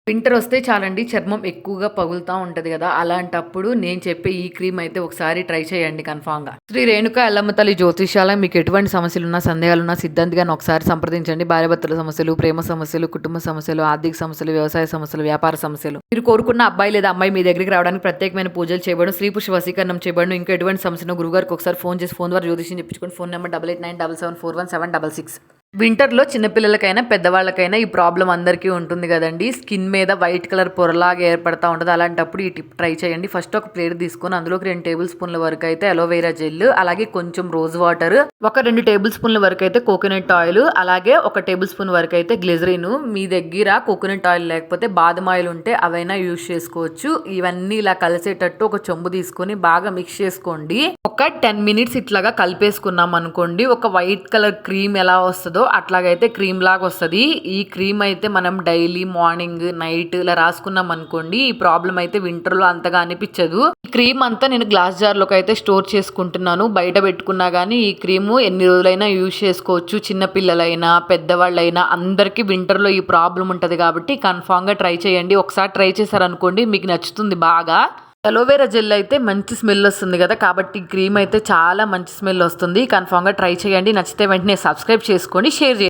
Winter వస్తే చాలండి చర్మం ఎక్కువగా పగులుతా ఉంటది కదా! అలాంటప్పుడు నేను చెప్పే ఈ క్రీమ్ అయితే ఒకసారి ట్రై చేయండి కన్ఫర్మ్‌గా. శ్రీ రేణుక ఎల్లమ్మ తల్లి జ్యోతిష్యాలయం మీకు ఎటువంటి సమస్యలున్నా, సందేహాలున్నా సిద్ధాంత్ గారిని ఒకసారి సంప్రదించండి. భార్యాభర్తల సమస్యలు, ప్రేమ సమస్యలు, కుటుంబ సమస్యలు, ఆర్థిక సమస్యలు, వ్యవసాయ సమస్యలు, వ్యాపార సమస్యలు, మీరు కోరుకున్న అబ్బాయి లేదా అమ్మాయి మీ దగ్గరికి రావడానికి ప్రత్యేకమైన పూజలు చేయబడను, స్త్రీ పురుష వశీకరణం చేయబడను. ఇంకా ఎటువంటి సమస్యను గురుగారికి ఒకసారి ఫోన్ చేసి ఫోన్ ద్వారా జ్యోతిష్యం చెప్పించుకోండి. Phone number 8897741766. వింటర్‌లో చిన్నపిల్లలకైనా, పెద్దవాళ్ళకైనా ఈ ప్రాబ్లమ్ అందరికీ ఉంటుంది గదండీ. స్కిన్ మీద వైట్ కలర్ పొరలాగా ఏర్పడతా ఉంటది. అలాంటప్పుడు ఈ టిప్ ట్రై చేయండి. ఫస్ట్ ఒక ప్లేట్ తీసుకొని అందులోకి 2 టేబుల్ స్పూన్ల వరకు అయితే అలోవెరా జెల్, అలాగే కొంచెం రోజ్ వాటర్, ఒక 2 టేబుల్ స్పూన్ల వరకు అయితే కోకోనట్ ఆయిల్, అలాగే ఒక టేబుల్ స్పూన్ వరకు అయితే గ్లిజరిన్. మీ దగ్గర కోకోనట్ ఆయిల్ లేకపోతే బాదం ఆయిల్ ఉంటే అవైనా యూజ్ చేసుకోవచ్చు. ఇవన్నీ ఇలా కలిసేటట్టు ఒక చెంబు తీసుకొని బాగా మిక్స్ చేసుకోండి. ఒక 10 మినిట్స్ ఇట్లాగా కలిపేసుకున్నాం అనుకోండి, ఒక వైట్ కలర్ క్రీమ్ ఎలా వస్తుందో అట్లాగైతే క్రీమ్ లాగా వస్తుంది. ఈ క్రీమ్ అయితే మనం డైలీ మార్నింగ్ నైట్ ఇలా రాసుకున్నాం అనుకోండి, ఈ ప్రాబ్లం అయితే వింటర్ లో అంతగా అనిపించదు. ఈ క్రీమ్ అంతా నేను గ్లాస్ జార్ లోకి అయితే స్టోర్ చేసుకుంటున్నాను. బయట పెట్టుకున్నా గానీ ఈ క్రీమ్ ఎన్ని రోజులైనా యూజ్ చేసుకోవచ్చు. చిన్న పిల్లలైనా పెద్దవాళ్ళైనా అందరికీ వింటర్ లో ఈ ప్రాబ్లం ఉంటది కాబట్టి కన్ఫామ్ గా ట్రై చేయండి. ఒకసారి ట్రై చేశారనుకోండి మీకు నచ్చుతుంది బాగా. అలోవెరా జెల్ అయితే మంచి స్మెల్ వస్తుంది కదా, కాబట్టి క్రీమ్ అయితే చాలా మంచి స్మెల్ వస్తుంది. కన్ఫామ్గా ట్రై చేయండి. నచ్చితే వెంటనే సబ్స్క్రైబ్ చేసుకోండి, షేర్ చేయండి.